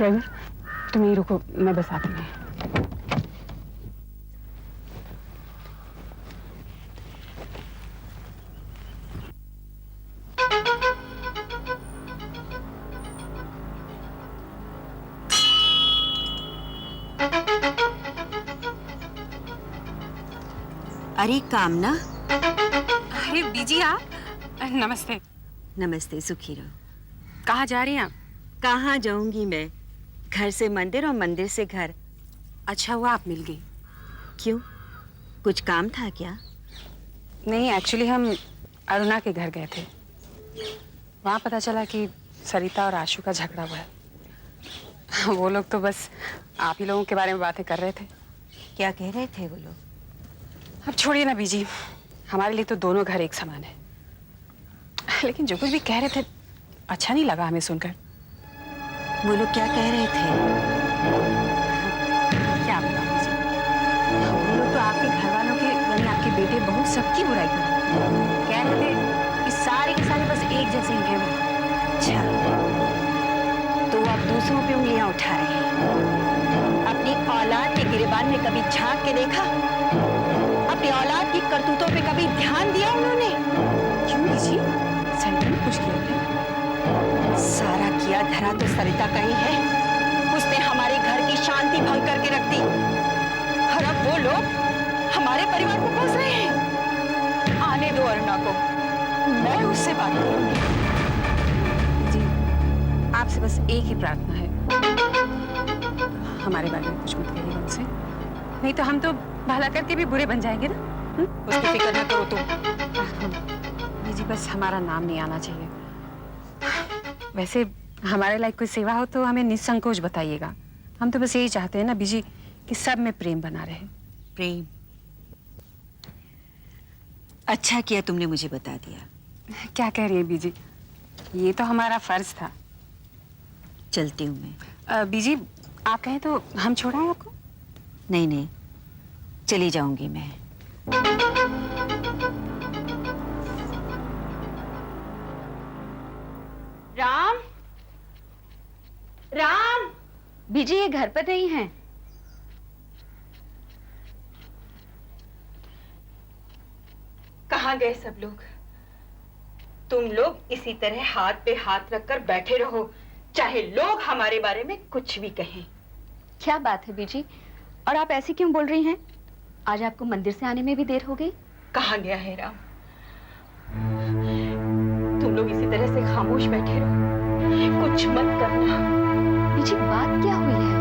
Driver तुम यहीं रुको, मैं बस आती हूँ। अरे कामना। अरे बीजी आप, नमस्ते। नमस्ते, सुखी रहो। कहाँ जा रही हैं आप? कहाँ जाऊंगी मैं, घर से मंदिर और मंदिर से घर। अच्छा हुआ आप मिल गई। क्यों, कुछ काम था क्या? नहीं, एक्चुअली हम अरुणा के घर गए थे। वहाँ पता चला कि सरिता और आशु का झगड़ा हुआ है। वो लोग तो बस आप ही लोगों के बारे में बातें कर रहे थे। क्या कह रहे थे वो लोग? अब छोड़िए ना बीजी, हमारे लिए तो दोनों घर एक समान है। लेकिन जो कुछ भी कह रहे थे अच्छा नहीं लगा हमें सुनकर। वो लोग क्या कह रहे थे? क्या बताऊं बीजी, वो लोग तो आपके घर वालों के यानी आपके बेटे बहू सबकी बुराई कर रहे थे। कह रहे थे कि सारे के सारे बस एक जैसे ही हैं वो। अच्छा, तो आप दूसरों पे उंगलियां उठा रहे हैं। अपनी औलाद के गिरेबान में कभी झांक के देखा? अपनी औलाद की करतूतों पे कभी ध्यान दिया उन्होंने? क्यों बीजी, सरिता ने कुछ किया क्या? सारा किया धरा तो सरिता का ही है। उसने हमारे घर की शांति भंग करके रख दी और अब वो लोग हमारे परिवार को कोस रहे हैं। आने दो अरुणा को, मैं उससे बात करूंगी। जी, आपसे बस एक ही प्रार्थना है, हमारे बारे में कुछ मत कहिएगा उनसे, नहीं तो हम तो भला करके भी बुरे बन जाएंगे ना। उसकी फिक्र ना करो तुम। जी बस हमारा नाम नहीं आना चाहिए। वैसे हमारे लायक कोई सेवा हो तो हमें निसंकोच बताइएगा। हम तो बस यही चाहते हैं ना बीजी कि सब में प्रेम बना रहे। प्रेम? अच्छा किया तुमने मुझे बता दिया। क्या कह रही है बीजी, ये तो हमारा फर्ज था। चलती हूँ मैं। बीजी आप कहें तो हम छोड़ाएं आपको? नहीं नहीं, चली जाऊंगी मैं। राम, राम, बीजी ये घर पर नहीं है। कहाँ गए सब लोग? तुम लोग इसी तरह हाथ पे हाथ रखकर बैठे रहो, चाहे लोग हमारे बारे में कुछ भी कहें। क्या बात है बीजी, और आप ऐसे क्यों बोल रही हैं? आज आपको मंदिर से आने में भी देर हो गई। कहाँ गया है राम? तुम लोग इसी तरह से खामोश बैठे रहो, कुछ मत करना। बीजी बात क्या हुई है?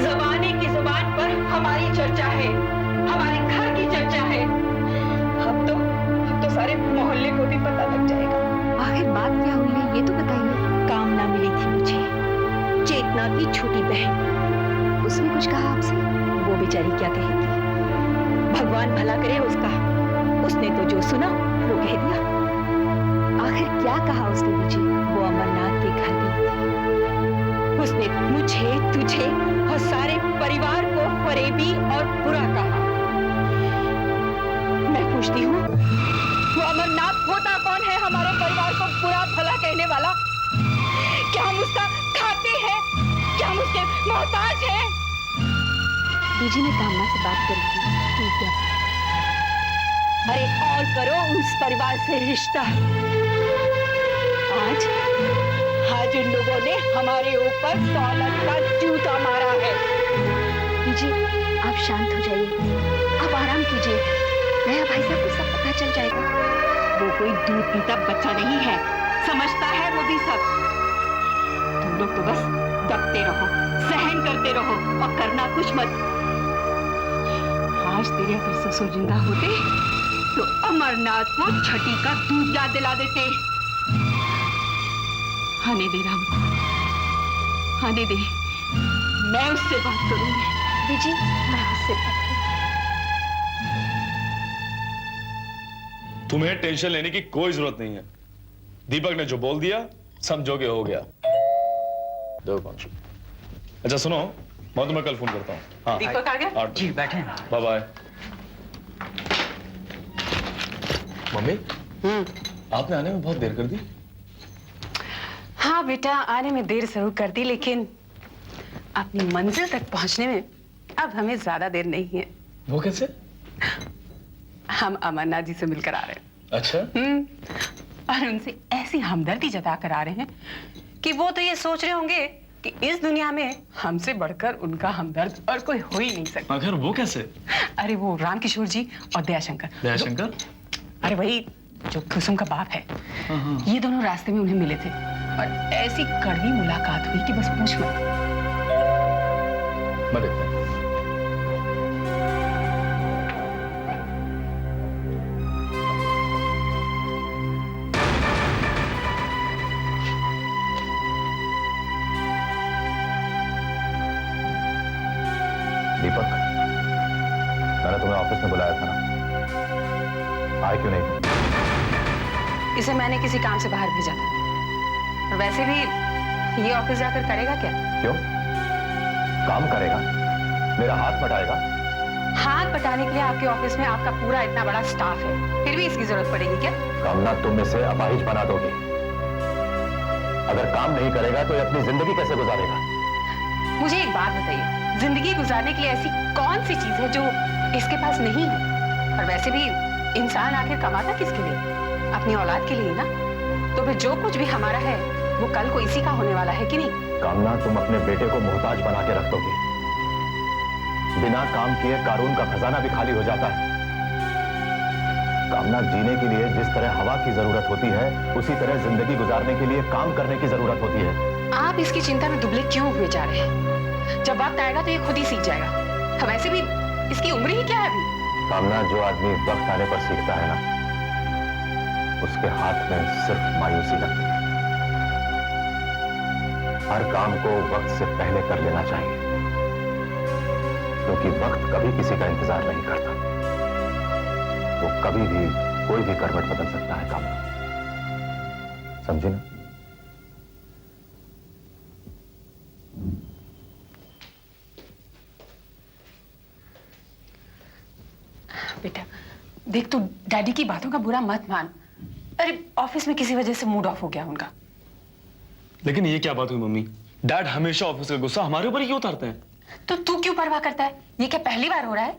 ज़बाने की ज़ुबान पर हमारी चर्चा है, हमारे घर की चर्चा है। अब तो सारे मोहल्ले को भी पता लग जाएगा। आखिर बात क्या हुई है ये तो बताइए। कामना मिली थी मुझे, चेतना की छोटी बहन। उसने कुछ कहा आपसे? वो बेचारी क्या कहेगी, भगवान भला करे उसका। उसने तो जो सुना वो कह दिया। आखिर क्या कहा उसने बीजी? वो अमरनाथ के घर गई थी। उसने मुझे, तुझे और सारे परिवार को फरेबी और बुरा कहा। मैं पूछती हूँ, वो अमरनाथ होता कौन है हमारे परिवार को बुरा भला कहने वाला? क्या हम उसका खाते हैं? क्या हम उसके मोहताज हैं? बीजी ने कामना से बात करी थी। ठीक है, अरे और करो उस परिवार से रिश्ता। आज उन लोगों ने हमारे ऊपर दौलत का जूता मारा है। बीजी आप शांत हो जाइए, आप आराम कीजिए। नया भाई साहब को सब पता चल जाएगा। वो कोई दूध पीता बच्चा नहीं है, समझता है वो भी सब। तुम लोग तो बस दबते रहो, सहन करते रहो और करना कुछ मत। आज तेरे अगर ससुर जिंदा होते तो अमरनाथ को छठी का दूध याद दिला देते। आने दे राम को, आने दे, मैं उससे बात करूंगी। बीजी मैं उससे बात करूंगी। तुम्हें टेंशन लेने की कोई जरूरत नहीं है। दीपक ने जो बोल दिया समझोगे हो गया। दो पांच। अच्छा सुनो, मैं तुम्हें कल फोन करता हूँ। हाँ दीपक आ गया? जी बैठे। Bye bye. मम्मी, आपने आने में बहुत देर कर दी। हाँ बेटा, आने में देर जरूर कर दी, लेकिन अपनी मंजिल तक पहुंचने में अब हमें ज्यादा देर नहीं है। वो कैसे? हम अमरनाथ जी से मिलकर आ रहे हैं। अच्छा। और उनसे ऐसी हमदर्दी जता कर आ रहे हैं कि वो तो ये सोच रहे होंगे कि इस दुनिया में हमसे बढ़कर उनका हमदर्द और कोई हो ही नहीं सकता। मगर वो कैसे? अरे वो रामकिशोर जी और दयाशंकर। दयाशंकर? अरे वही जो कुसुम का बाप है। ये दोनों रास्ते में उन्हें मिले थे और ऐसी कड़वी मुलाकात हुई कि बस पूछ मत। मैं देखता हूं। दीपक, मैंने तुम्हें ऑफिस में बुलाया था ना, आए क्यों नहीं? इसे मैंने किसी काम से बाहर भेजा था और वैसे भी ये ऑफिस जाकर करेगा क्या? क्यों? काम करेगा, मेरा हाथ बटाएगा। हाथ बटाने के लिए आपके ऑफिस में आपका पूरा इतना बड़ा स्टाफ है, फिर भी इसकी जरूरत पड़ेगी क्या? कामना, तुम इसे अपाहिज बना दोगी। अगर काम नहीं करेगा तो ये अपनी जिंदगी कैसे गुजारेगा? मुझे एक बात बताइए, जिंदगी गुजारने के लिए ऐसी कौन सी चीज है जो इसके पास नहीं है? और वैसे भी इंसान आखिर कमाता किसके लिए? अपनी औलाद के लिए ना। तो फिर जो कुछ भी हमारा है वो कल को इसी का होने वाला है कि नहीं? कामना, तुम अपने बेटे को मोहताज बना के रख दोगी। बिना काम किए कारून का खजाना भी खाली हो जाता है। कामना, जीने के लिए जिस तरह हवा की जरूरत होती है उसी तरह जिंदगी गुजारने के लिए काम करने की जरूरत होती है। आप इसकी चिंता में दुबले क्यों हुए जा रहे हैं? जब वक्त आएगा तो ये खुद ही सीख जाएगा। वैसे भी इसकी उम्र ही क्या है अभी? कामना, जो आदमी वक्त आने पर सीखता है ना, उसके हाथ में सिर्फ मायूसी लगती है। हर काम को वक्त से पहले कर लेना चाहिए, क्योंकि वक्त कभी किसी का इंतजार नहीं करता। वो कभी भी कोई भी करवट बदल सकता है। कामना, समझी ना? बेटा देख, तू डैडी की बातों का बुरा मत मान। अरे ऑफिस में किसी वजह से मूड ऑफ हो गया उनका। लेकिन ये क्या बात हुई मम्मी? डैड हमेशा ऑफिस का गुस्सा हमारे ऊपर ही क्यों उतारते हैं? तो तू क्यों परवाह करता है? ये क्या पहली बार हो रहा है?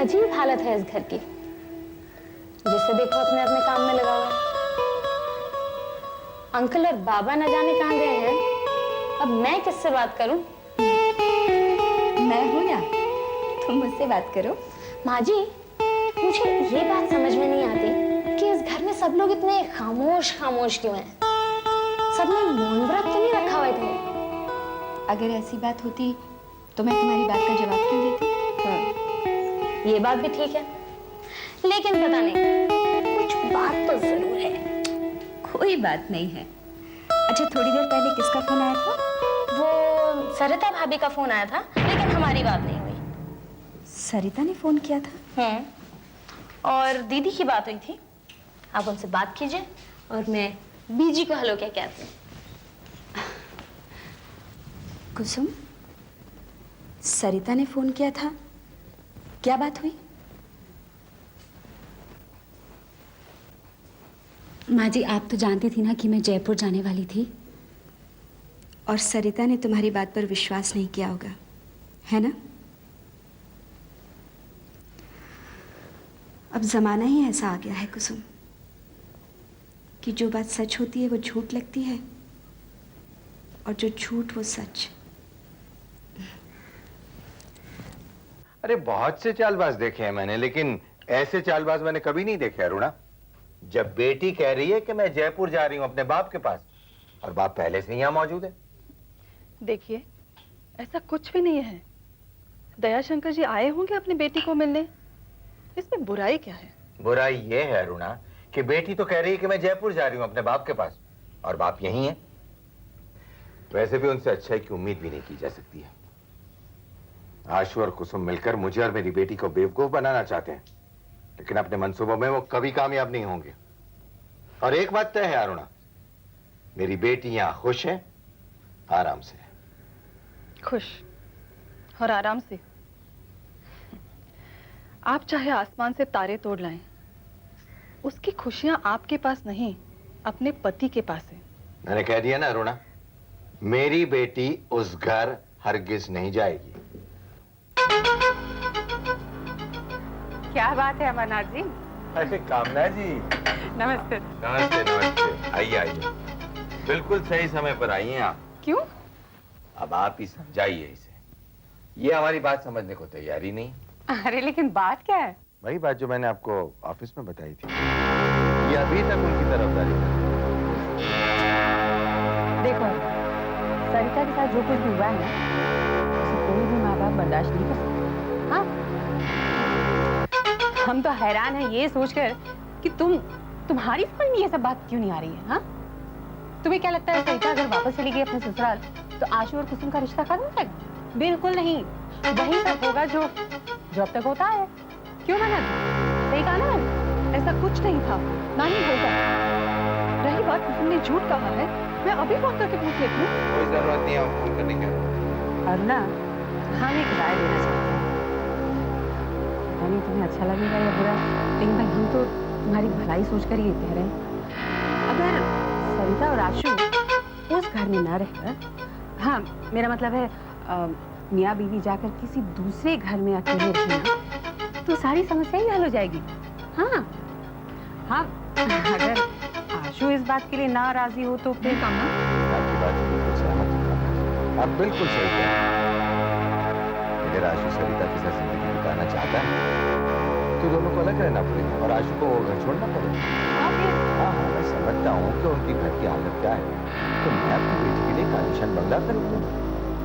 अजीब हालत है इस घर की, जिसे देखो अपने अपने काम में लगा हुआ है। अंकल और बाबा न जाने कहाँ गए हैं। अब मैं किससे बात करूं? मैं हूं ना, तुम मुझसे बात करो। माँ जी, मुझे ये बात समझ में नहीं आती कि इस घर में सब लोग इतने खामोश खामोश क्यों हैं? सबने मौन व्रत तो नहीं रखा हुआ है? अगर ऐसी बात होती तो मैं तुम्हारी बात का जवाब क्यों देती? ये बात भी ठीक है, लेकिन पता नहीं, कुछ बात तो जरूर है। कोई बात नहीं है। अच्छा, थोड़ी देर पहले किसका फोन आया था? वो सरिता भाभी का फोन आया था, लेकिन हमारी बात नहीं हुई। सरिता ने फोन किया था? और दीदी की बात हुई थी। आप उनसे बात कीजिए और मैं बीजी को हेलो क्या कहती हूँ। कुसुम, सरिता ने फोन किया था, क्या बात हुई? माँ जी, आप तो जानती थी ना कि मैं जयपुर जाने वाली थी। और सरिता ने तुम्हारी बात पर विश्वास नहीं किया होगा, है ना? अब जमाना ही ऐसा आ गया है कुसुम कि जो बात सच होती है वो झूठ लगती है और जो झूठ वो सच। अरे बहुत से चालबाज देखे हैं मैंने, लेकिन ऐसे चालबाज मैंने कभी नहीं देखे अरुणा। जब बेटी कह रही है कि मैं जयपुर जा रही हूं अपने बाप के पास, और बाप पहले से यहां मौजूद है। देखिए, ऐसा कुछ भी नहीं है। दयाशंकर जी आए होंगे अपनी बेटी को मिलने, इसमें बुराई क्या है? बुराई ये है अरुणा कि बेटी तो कह रही है कि मैं जयपुर जा रही हूं अपने बाप के पास, और बाप यहीं है। वैसे भी उनसे अच्छाई की उम्मीद भी नहीं की जा सकती है। आशु और कुसुम मिलकर मुझे और मेरी बेटी को बेवकूफ बनाना चाहते हैं, लेकिन अपने मंसूबों में वो कभी कामयाब नहीं होंगे। और एक बात तय है अरुणा, मेरी बेटी यहां खुश है, आराम से है। खुश और आराम से। आप चाहे आसमान से तारे तोड़ लाएं, उसकी खुशियां आपके पास नहीं, अपने पति के पास है। मैंने कह दिया ना अरुणा, मेरी बेटी उस घर हरगिज नहीं जाएगी। क्या बात है अमरनाथ जी। अरे कामना जी, नमस्ते। नमस्ते नमस्ते, आइए आइए। बिल्कुल सही समय पर आई हैं आप। क्यों? अब आप ही समझाइए इसे, ये हमारी बात समझने को तैयार ही नहीं। अरे लेकिन बात क्या है? वही बात जो मैंने आपको ऑफिस में बताई थी, ये अभी तक उनकी तरफदारी कर रही है। देखो, सरिता के साथ जो कुछ भी हुआ है ना, उसे कोई भी माँ बाप बर्दाश्त नहीं कर सकते। हाँ, हम तो हैरान हैं ये सोचकर कि तुम्हारी समझ में ये सब बात क्यों नहीं आ रही है। हाँ, तुम्हें क्या लगता है सरिता अगर वापस चली गई अपने ससुराल तो आशु और कुसुम का रिश्ता खत्म हो जाएगा? बिल्कुल नहीं, वही सब होगा जो अब तक होता है। क्यों मना? सही कहा ना, ऐसा कुछ नहीं था, ना ही होगा। रही बात कुसुम ने झूठ कहा है, मैं अभी फोन करके पूछ लेती हूँ। कोई जरूरत नहीं है फोन करने की। अरुणा, हम एक राय देना चाहते हैं। पता नहीं तुम्हें अच्छा लगेगा या बुरा, लेकिन भाई हम तो तुम्हारी भलाई सोचकर ये कह रहे हैं। अगर सरिता और आशु उस घर में न रहकर, हाँ मेरा मतलब है मियाँ बीवी जाकर किसी दूसरे घर में अकेले रहना, तो सारी समस्या ही हल हो जाएगी। हाँ हाँ, अगर आशु इस बात के लिए ना राजी हो तो फिर काम। आपकी बात से बिल्कुल सहमत हूं। आप बिल्कुल सही कह रहे हैं। अगर आशु सरिता के साथ जिंदगी बिताना चाहता है तो दोनों को अलग रहना पड़ेगा और आशु को वो घर छोड़ना पड़ेगा। हाँ हाँ, मैं समझता हूँ कि उनकी घर की हालत क्या है, तो मैं अपनी बेटी के लिए एक आलीशान बंगला खरीद दूंगा।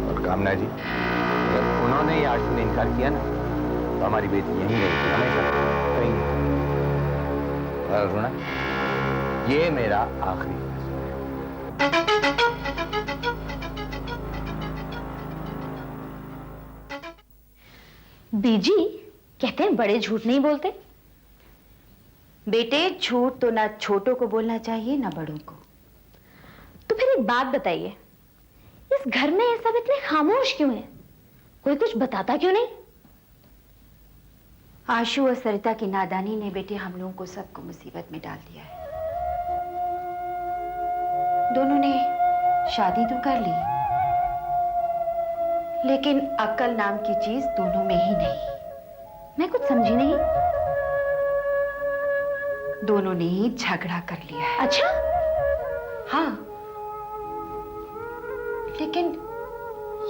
और कामना जी, अगर उन्होंने या आशु ने इनकार किया ना, तो हमारी बेटी यहीं रहेगी हमेशा, कहीं नहीं। और अरुणा, ये मेरा आखिरी फैसला है। बीजी कहते हैं बड़े झूठ नहीं बोलते। बेटे, झूठ तो ना छोटों को बोलना चाहिए ना बड़ों को। तो फिर एक बात बताइए, इस घर में ये सब इतने खामोश क्यों हैं? कोई कुछ बताता क्यों नहीं? आशु और सरिता की नादानी ने बेटे हम लोगों को सबको मुसीबत में डाल दिया है। दोनों ने शादी तो कर ली, लेकिन अक्ल नाम की चीज दोनों में ही नहीं। मैं कुछ समझी नहीं। दोनों ने ही झगड़ा कर लिया है। अच्छा? हाँ, लेकिन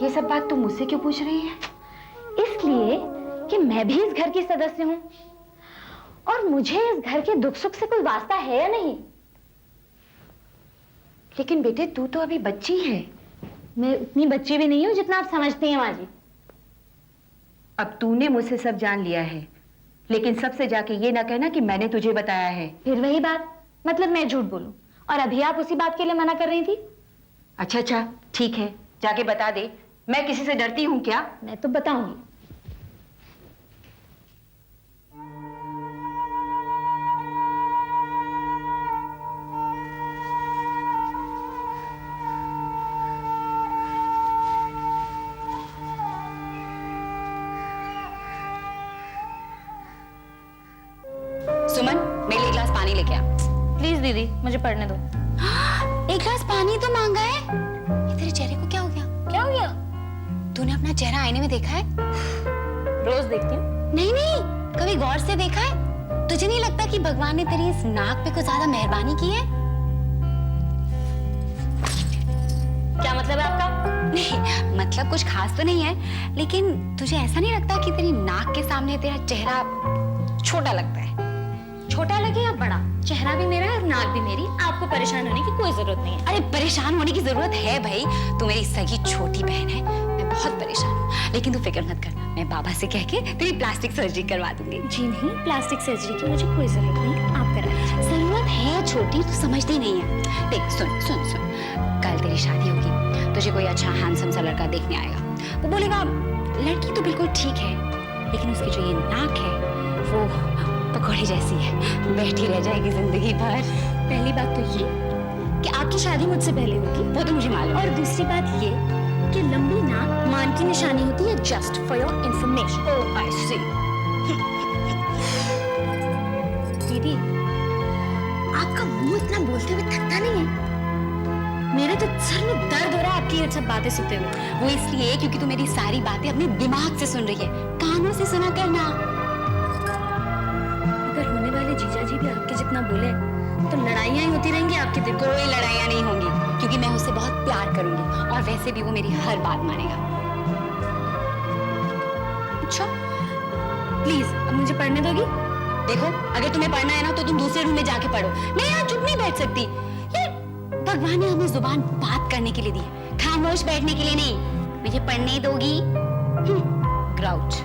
ये सब बात तुम मुझसे क्यों पूछ रही है? इसलिए कि मैं भी इस घर की सदस्य हूं और मुझे इस घर के दुख सुख से कोई वास्ता है या नहीं। लेकिन बेटे, तू तो अभी बच्ची है। मैं उतनी बच्ची भी नहीं हूं जितना आप समझती हैं माँ जी। अब तूने मुझसे सब जान लिया है, लेकिन सबसे जाके ये ना कहना कि मैंने तुझे बताया है। फिर वही बात, मतलब मैं झूठ बोलूं और अभी आप उसी बात के लिए मना कर रही थी। अच्छा, ठीक है, जाके बता दे। मैं किसी से डरती हूं क्या? मैं तो बताऊंगी। सुमन, मेरे लिए एक गिलास पानी लेके आ। प्लीज दीदी, मुझे पढ़ने दो। एक गिलास पानी तो मांगा है। ये तेरे चेहरे को क्या हो गया? क्या हो गया? तूने अपना चेहरा आईने में देखा है? रोज देखती हूँ। नहीं, कभी गौर से देखा है? तुझे नहीं लगता कि भगवान ने तेरी इस नाक पे कुछ ज्यादा मेहरबानी की है? क्या मतलब है आपका? नहीं, मतलब कुछ खास तो नहीं है, लेकिन तुझे ऐसा नहीं लगता कि तेरी नाक के सामने तेरा चेहरा छोटा लगता है? छोटा लगे या बड़ा, चेहरा भी मेरा है और नाक भी मेरी। आपको परेशान होने की कोई जरूरत नहीं है। अरे परेशान होने की जरूरत है भाई, तू मेरी सगी छोटी बहन है। मैं बहुत परेशान हूँ, लेकिन तू फिक्र मत कर, मैं बाबा से कह के तेरी प्लास्टिक सर्जरी करवा दूंगी। जी नहीं, प्लास्टिक सर्जरी की मुझे कोई जरूरत नहीं, आप करा लीजिए। जरूरत है छोटी, तू समझती नहीं है। देख सुन, कल तेरी शादी होगी, तुझे कोई अच्छा हैंडसम सा लड़का देखने आएगा। वो बोलेगा लड़की तो बिल्कुल ठीक है, लेकिन उसकी जो ये नाक है वो पकौड़े जैसी है, बैठी रह जाएगी जिंदगी भर। पहली बात तो ये कि आपकी शादी मुझसे पहले होगी, वो तो मुझे मालूम है। और दूसरी बात ये कि लंबी नाक मान की निशानी होती है, जस्ट फॉर योर इंफॉर्मेशन। ओह आई सी। दीदी, आपका मुंह इतना बोलते हुए थकता नहीं है? मेरे तो सर में दर्द हो रहा है आपकी ये सब बातें सुनते हुए। वो इसलिए क्योंकि तू मेरी सारी बातें अपने दिमाग से सुन रही है, कानों से सुना करना। अगर होने वाले जीजा जी भी आपके जितना बोले तो लड़ाइयां ही होती रहेंगी आपके दिल को। कोई लड़ाइयां नहीं होंगी क्योंकि मैं उससे बहुत प्यार करूंगी और वैसे भी वो मेरी हर बात मानेगा। अच्छा, प्लीज अब मुझे पढ़ने दोगी? देखो, अगर तुम्हें पढ़ना है ना तो तुम दूसरे रूम में जाके पढ़ो। मैं यहाँ चुप नहीं बैठ सकती। ये भगवान ने हमें जुबान बात करने के लिए दी है, खामोश बैठने के लिए नहीं। मुझे पढ़ने दोगी? ग्राउच।